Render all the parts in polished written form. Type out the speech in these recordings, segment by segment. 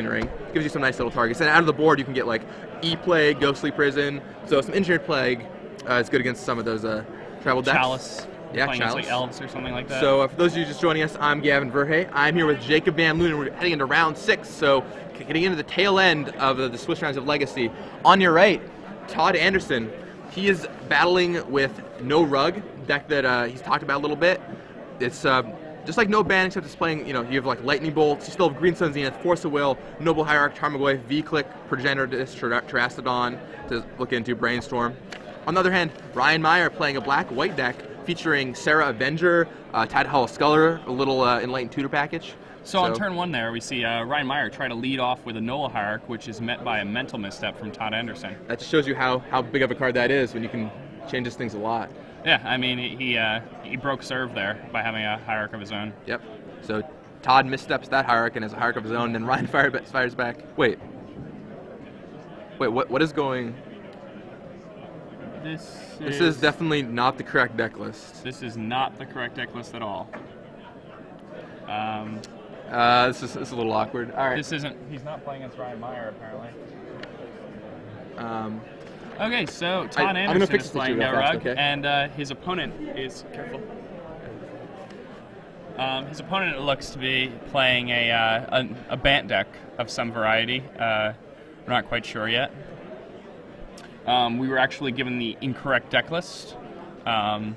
ring. Gives you some nice little targets. And out of the board, you can get like E-Plague, Ghostly Prison. So some Engineered Plague is good against some of those travel decks. Chalice. Yeah, playing Chalice. against like elves or something like that. So for those of you just joining us, I'm Gavin Verhey. I'm here with Jacob Van Loon, and we're heading into round 6. So getting into the tail end of the Swiss rounds of Legacy. On your right, Todd Anderson. He is battling with No Rug, deck that he's talked about a little bit. It's just like No Ban, except it's playing, you have like Lightning Bolts, you still have Green Sun Zenith, Force of Will, Noble Hierarch, Tarmogoyf, V-Click, Progenitus, Terastodon to look into, Brainstorm. On the other hand, Ryan Meyer playing a black-white deck featuring Sarah Avenger, Tad Hollow Sculler, a little Enlightened Tutor package. So on turn 1 there, we see Ryan Meyer try to lead off with a Noble Hierarch, which is met by a Mental Misstep from Todd Anderson. That just shows you how big of a card that is when you can changes things a lot. Yeah, I mean, he broke serve there by having a Hierarch of his own. Yep. So Todd missteps that Hierarch and has a Hierarch of his own, and Ryan fires back. Wait, what is going... This is definitely not the correct deck list. This is not the correct deck list at all. This is a little awkward. All right. This isn't... He's not playing against Ryan Meyer, apparently. Okay, so Todd Anderson is playing No Rug, okay? And his opponent is... Careful. His opponent looks to be playing a Bant deck of some variety. We're not quite sure yet. We were actually given the incorrect deck list. I'm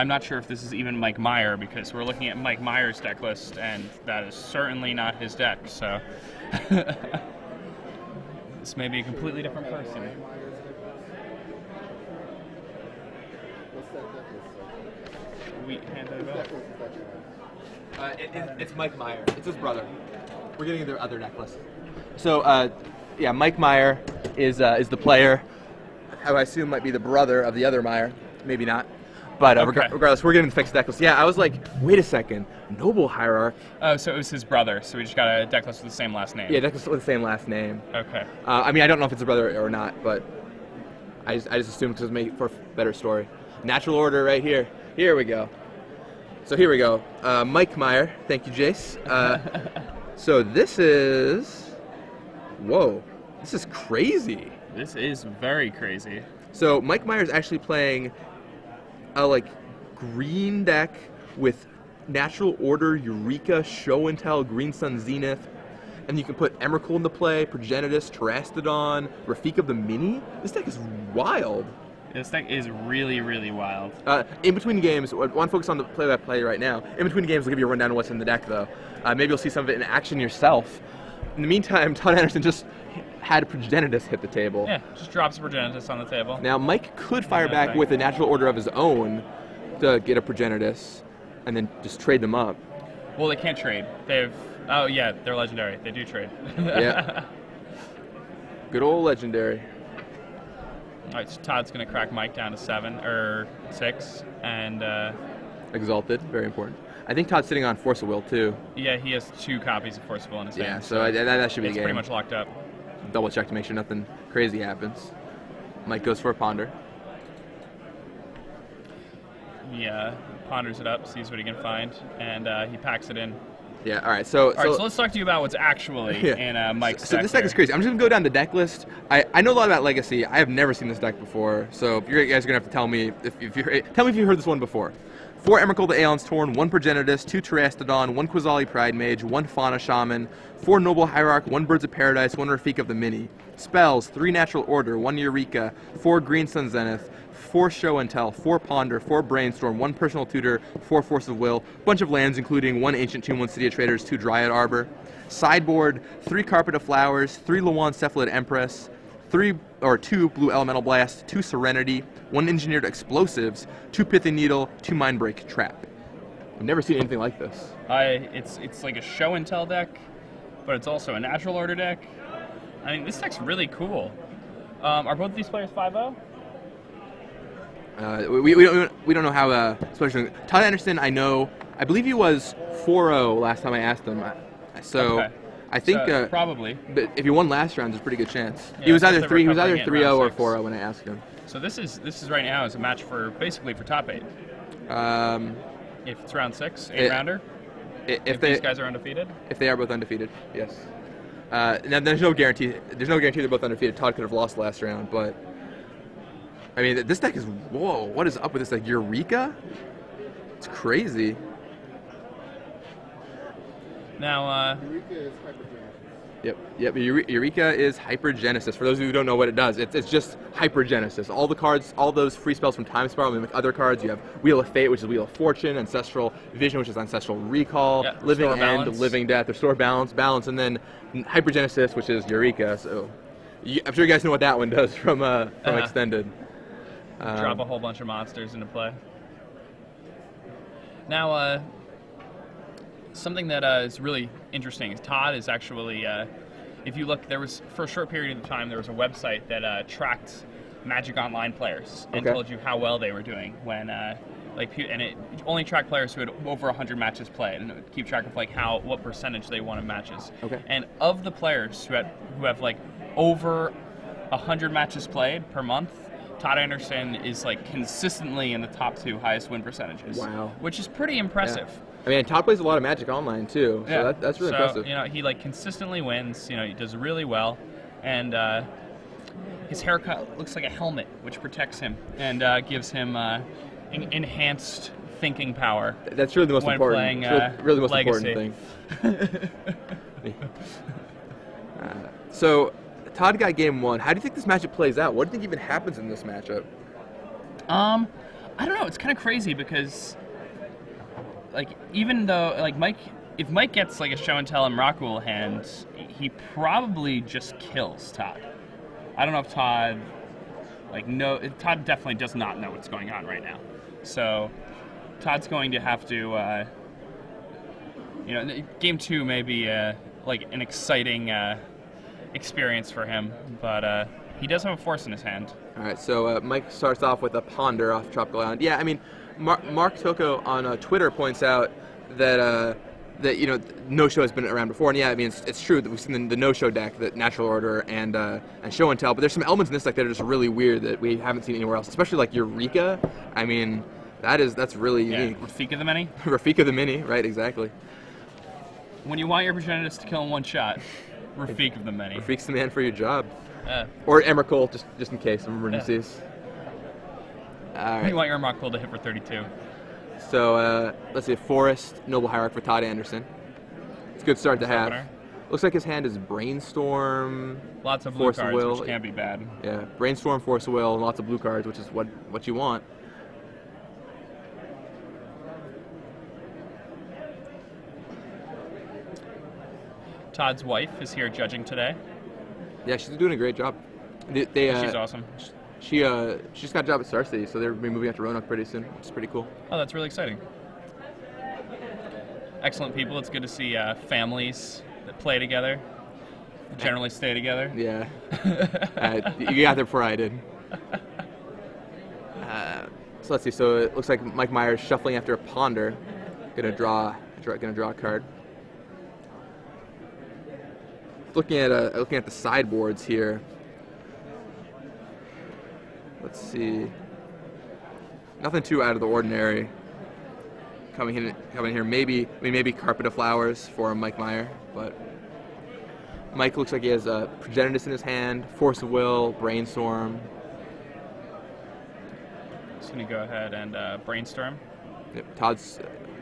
not sure if this is even Mike Meyer, because we're looking at Mike Meyer's deck list, and that is certainly not his deck, so... This may be a completely different person. We hand it over. It's Mike Meyer. It's his brother. We're getting their other deck list. So, yeah, Mike Meyer is the player. Who I assume might be the brother of the other Meyer. Maybe not. But okay. Regardless, we're getting the fixed deck list. Yeah, I was like, wait a second, Noble Hierarch. Oh, so it was his brother. So we just got a deck list with the same last name. Yeah, deck list with the same last name. Okay. I mean, I don't know if it's a brother or not, but I just assumed because it was made for a better story. Natural order right here. Here we go. So here we go. Mike Meyer. Thank you, Jace. So this is... Whoa. This is crazy. This is very crazy. So Mike Meyer is actually playing a green deck with Natural Order, Eureka, Show and Tell, Green Sun Zenith, and you can put Emrakul into play, Progenitus, Terastodon, Rafik the Mini. This deck is wild. This deck is really, really wild. In between games, I want to focus on the play-by-play right now. In between games, I'll give you a rundown of what's in the deck, though. Maybe you'll see some of it in action yourself. In the meantime, Todd Anderson just had Progenitus hit the table. Yeah, just drops Progenitus on the table. Now, Mike could fire back with a Natural Order of his own to get a Progenitus and then just trade them up. Well, they can't trade. They've... Oh, yeah, they're legendary. They do trade. Yeah. Good old legendary. All right, so Todd's going to crack Mike down to 7 or 6, and... Exalted, very important. I think Todd's sitting on Force of Will, too. Yeah, he has 2 copies of Force of Will in his hand. Yeah, so that should be a game. It's pretty much locked up. Double check to make sure nothing crazy happens. Mike goes for a Ponder. He ponders it up, sees what he can find, and he packs it in. Yeah, all right, so let's talk to you about what's actually in Mike's deck. So this deck is crazy. I'm just going to go down the deck list. I know a lot about Legacy. I have never seen this deck before, so you guys are going to have to tell me if you've heard this one before. 4 Emrakul the Aeon's Torn, 1 Progenitus, 2 Terastodon, 1 Quasali Pride Mage, 1 Fauna Shaman, 4 Noble Hierarch, 1 Birds of Paradise, 1 Rafik of the Mini. Spells, 3 Natural Order, 1 Eureka, 4 Green Sun Zenith, 4 Show and Tell, 4 Ponder, 4 Brainstorm, 1 Personal Tutor, 4 Force of Will, bunch of lands including 1 Ancient Tomb, 1 City of Traders, 2 Dryad Arbor. Sideboard, 3 Carpet of Flowers, 3 Lawan Cephalid Empress, 2 Blue Elemental Blast, 2 Serenity, 1 Engineered Explosives, 2 Pithing Needle, 2 Mindbreak Trap. I've never seen anything like this. It's like a Show and Tell deck, but it's also a Natural Order deck. I mean, this deck's really cool. Are both of these players 5-0? We don't know how especially Todd Anderson. I believe he was 4-0 last time I asked him. So okay. I think probably. But if he won last round, there's a pretty good chance. Yeah, he was either 3-0 or 4-0 when I asked him. So this is right now is a match for basically for top 8. If it's round 6, 8-rounder. If these guys are undefeated? If they are both undefeated, yes. Now there's no guarantee. There's no guarantee they're both undefeated. Todd could have lost last round, but I mean, this deck is whoa. What is up with this deck? Eureka? It's crazy. Now, Eureka is hypergenesis. Yep. Eureka is hypergenesis. For those of you who don't know what it does, it's just hypergenesis. All the cards, all those free spells from Time Spiral mimic other cards. You have Wheel of Fate, which is Wheel of Fortune, Ancestral Vision, which is Ancestral Recall, yeah, Living End, balance. Living Death, Restore Balance, and then hypergenesis, which is Eureka. So I'm sure you guys know what that one does from Extended. Drop a whole bunch of monsters into play. Now, something that is really interesting is Todd is actually, if you look, there was, for a short period of time, there was a website that tracked Magic Online players and told you how well they were doing when, and it only tracked players who had over 100 matches played, and it would keep track of what percentage they won in matches. Okay. And of the players who have over 100 matches played per month, Todd Anderson is consistently in the top 2 highest win percentages. Wow. Which is pretty impressive. Yeah. I mean, Todd plays a lot of Magic Online too, so Yeah. that's really impressive. He consistently wins. He does really well, and his haircut looks like a helmet, which protects him and gives him enhanced thinking power. That's really the most when important. Playing, really the most Legacy. important thing. So, Todd got game 1. How do you think this matchup plays out? What do you think even happens in this matchup? I don't know. It's kind of crazy because, even though Mike, if Mike gets a show and tell and Rockwool hand, he probably just kills Todd. I don't know if Todd, Todd definitely does not know what's going on right now. So, Todd's going to have to, game 2 may be an exciting experience for him, but he does have a force in his hand. All right, so Mike starts off with a Ponder off Tropical Island. Yeah, I mean, Mark Toko on Twitter points out that no show has been around before, and yeah, I mean it's true that we've seen the no show deck, the Natural Order and Show and Tell, but there's some elements in this deck that are just really weird that we haven't seen anywhere else, especially Eureka. I mean, that's really unique. Rafika the Mini. Rafika the Mini, right? Exactly. When you want your progenitors to kill in one shot, Rafika the Mini. Rafik's the man for your job. Or Emrakul, just in case of emergencies. All right. You want your Emrakul to hit for 32. So let's see, Forest, Noble Hierarch for Todd Anderson. It's a good start to have. Opener. Looks like his hand is Brainstorm. Lots of blue Force of cards, Will. which can't be bad. Yeah, Brainstorm, Force of Will, and lots of blue cards, which is what you want. Todd's wife is here judging today. Yeah, she's doing a great job. She's awesome. She just got a job at Star City, so they're moving out to Roanoke pretty soon, which is pretty cool. Oh, that's really exciting. Excellent people. It's good to see families that play together, generally stay together. Yeah. You got there before I did. So let's see. So it looks like Mike Meyer is shuffling after a Ponder. Gonna draw a card. Looking at the sideboards here. Let's see. Nothing too out of the ordinary. Coming in here. Maybe Carpet of Flowers for Mike Meyer, but Mike looks like he has a Progenitus in his hand, Force of Will, Brainstorm. Just gonna go ahead and brainstorm. Yep, Todd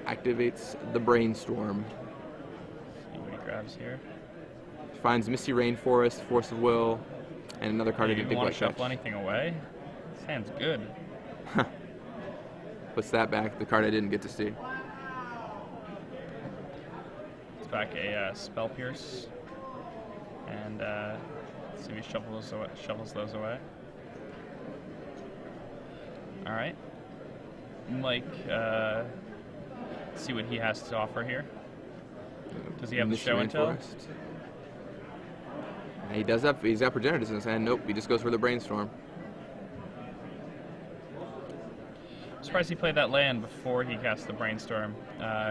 activates the Brainstorm. See what he grabs here. Finds Misty Rainforest, Force of Will, and another card Do to you get even big want white to shuffle catch. anything away? This hand's good. Puts that back, the card I didn't get to see. It's back a Spell Pierce. And let's see if he shovels those away. Alright. Mike, see what he has to offer here. Does he have Misty the show and tell? Rainforest. He does have. He's got Progenitors in his hand. Nope, he just goes for the Brainstorm. I'm surprised he played that land before he cast the Brainstorm.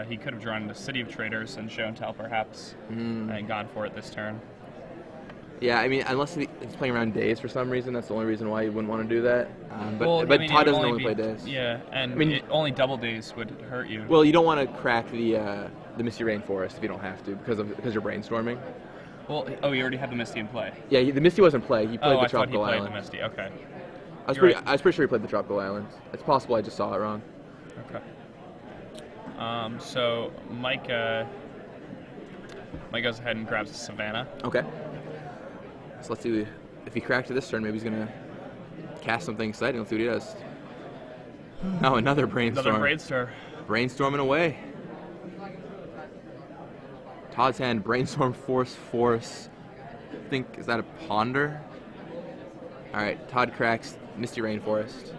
He could have drawn the City of Traders and show and tell perhaps, and gone for it this turn. Yeah, I mean, unless he's playing around days for some reason, that's the only reason why he wouldn't want to do that. Well, but I mean, Todd it would doesn't only be- play days. Yeah, and I mean- only double days would hurt you. Well, you don't want to crack the the Misty Rainforest if you don't have to because you're brainstorming. Well, oh, you already had the Misty in play. Yeah, the Misty wasn't play. He played Oh, the I thought he Tropical played Island. the Misty. Okay. I was You're pretty sure he played the Tropical Islands. It's possible I just saw it wrong. Okay. So Mike goes ahead and grabs the Savannah. Okay. So let's see if he cracked this turn. Maybe he's gonna cast something exciting. Let's see what he does. Oh, another brainstorm. Another brainstorm. Brainstorming away. Todd's hand, brainstorm, force. I think, is that a ponder? All right, Todd cracks Misty Rainforest.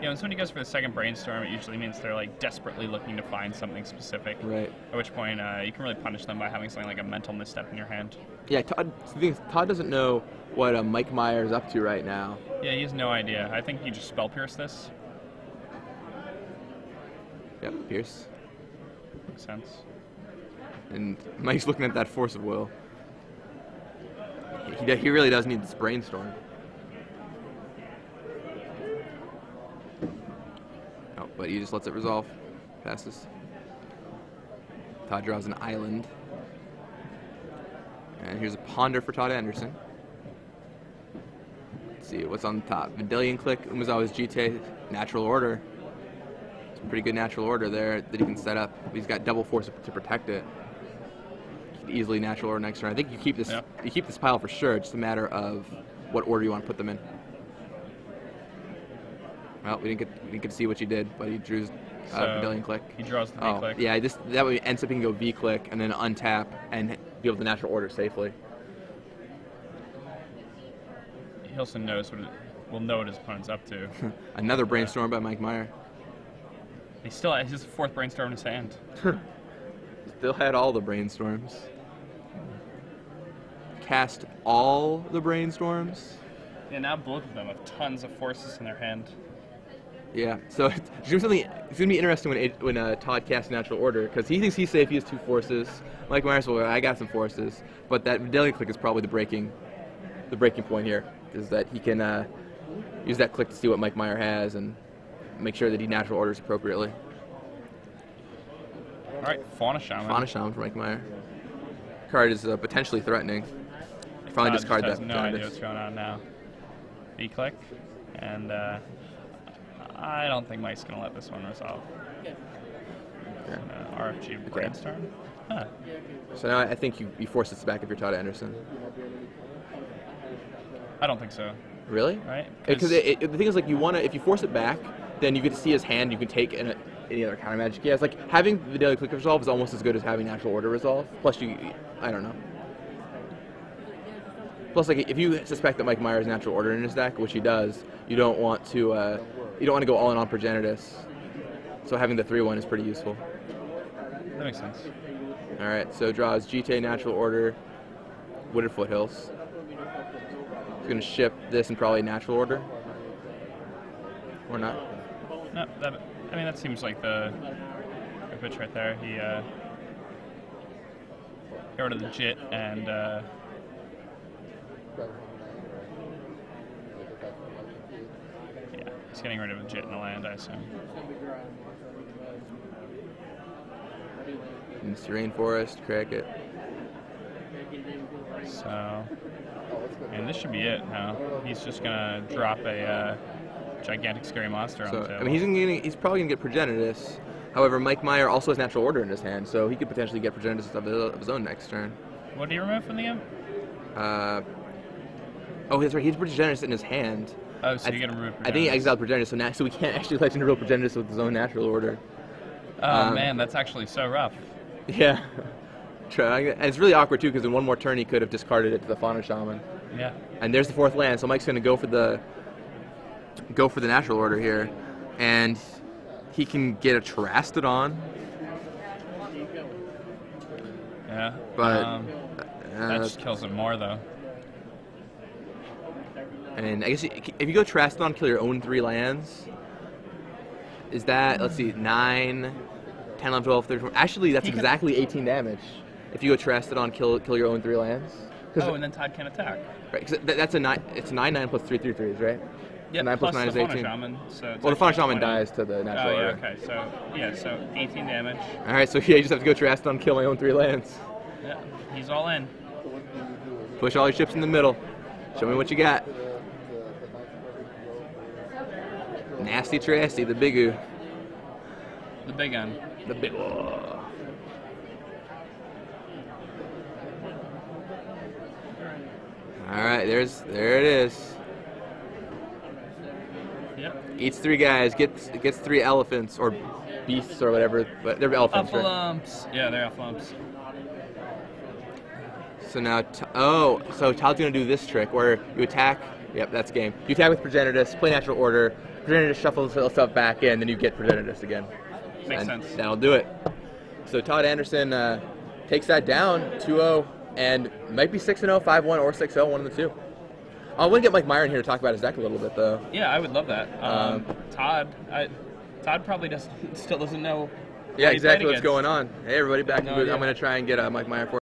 Yeah, when somebody goes for the second brainstorm, it usually means they're like desperately looking to find something specific. Right. At which point, you can really punish them by having something like a mental misstep in your hand. Yeah, Todd. The thing is, Todd doesn't know what Mike Meyer is up to right now. Yeah, he has no idea. I think you just spell pierce this. Yep, Pierce. Makes sense. And Mike's looking at that force of will. He really does need this brainstorm. Oh, but he just lets it resolve. Passes. Todd draws an island. And here's a ponder for Todd Anderson. Let's see what's on the top. Medallion click, Umezawa's GT, natural order. It's a pretty good natural order there that he can set up. He's got double force to protect it. He could easily natural order next turn. I think you keep this. Yep. You keep this pile for sure. It's just a matter of what order you want to put them in. Well, we didn't get to see what you did, but he drew Medallion click. He draws the V click. Yeah, that way ends up he can go V click and then untap and be able to natural order safely. He also will know what his opponent's up to. Another brainstorm by Mike Meyer. He still has his fourth brainstorm in his hand. Still had all the brainstorms. Cast all the brainstorms. Yeah, now both of them have tons of forces in their hand. Yeah, so it's gonna be interesting when Todd casts natural order because he thinks he's safe. He has two forces. Mike Myers, well, I got some forces, but that medallion click is probably the breaking point here. Is that he can use that click to see what Mike Meyer has and make sure that he natural orders appropriately. All right, Fauna Shaman. Fauna Shaman for Mike Meyer. Card is potentially threatening. Finally discard that. Has no idea what's going on now. V click, and I don't think Mike's gonna let this one resolve. Okay. RFG brainstorm. Huh. So now I think you force this back if you're Todd Anderson. I don't think so. Really? Right? Because the thing is, like, if you force it back, then you get to see his hand. You can take any other counter magic he has. Like, having the daily click resolve is almost as good as having natural order resolve. Plus, I don't know. Plus, like, if you suspect that Mike Meyer has natural order in his deck, which he does, you don't want to go all in on Progenitus. So having the 3/1 is pretty useful. That makes sense. All right, so draws GTA natural order, Wooded Foothills. He's gonna ship this in probably natural order, or not. No, that seems like the pitch right there. He got rid of the JIT and yeah, he's getting rid of the JIT in the land, I assume. Misty Rainforest, crack it. So, and this should be it now. He's just gonna drop a gigantic scary monster on the table. I mean, he's probably gonna get Progenitus. However, Mike Meyer also has natural order in his hand, so he could potentially get Progenitus of his own next turn. What do you remove from the game? Oh, that's right. He has Progenitus in his hand. Oh, so you get to remove Progenitus. I think he exiled Progenitus, so we can't actually legendary Progenitus with his own natural order. Oh man, that's actually so rough. Yeah. And it's really awkward too, because in one more turn he could have discarded it to the Fauna Shaman. Yeah. And there's the fourth land, so Mike's gonna go for the natural order here, and he can get a Terastodon. Yeah. But that just kills him more though. And I guess if you go Terastodon, kill your own 3 lands. Is that, let's see, 9, 10, 11, 12, 13, 14. Actually, that's exactly 18 damage. If you go Terastodon, kill your own 3 lands. Oh, and then Todd can attack. Right, because that's a 9. It's 9/9 plus 3/3/3s, right? Yeah, 9 plus 9 is the 18. Shaman, so it's Well, the Fauna actually Shaman 20. dies to the natural Oh, yeah, order. okay. So, yeah, so 18 damage. Alright, so yeah, you just have to go Triastodon, kill my own 3 lands. Yeah, he's all in. Push all your ships in the middle. Show me what you got. Nasty Trasty, the big The big gun. The big one. Alright, there it is. Yep. Eats 3 guys, gets 3 elephants or beasts or whatever, but they're elephants, right? Alphalumps. Yeah, they're alphalumps. So now, so Todd's gonna do this trick where you attack. Yep, that's game. You attack with Progenitus, play natural order. Progenitus shuffles itself back in, then you get Progenitus again. Makes sense. That'll do it. So Todd Anderson takes that down 2-0 and might be 6-0, 5-1, or 6-0, one of the two. I want to get Mike Meyer in here to talk about his deck a little bit, though. Yeah, I would love that. Todd probably still doesn't know. Yeah, what he played exactly what's against. going on. Hey, everybody, back in No the booth. idea. I'm going to try and get Mike Meyer for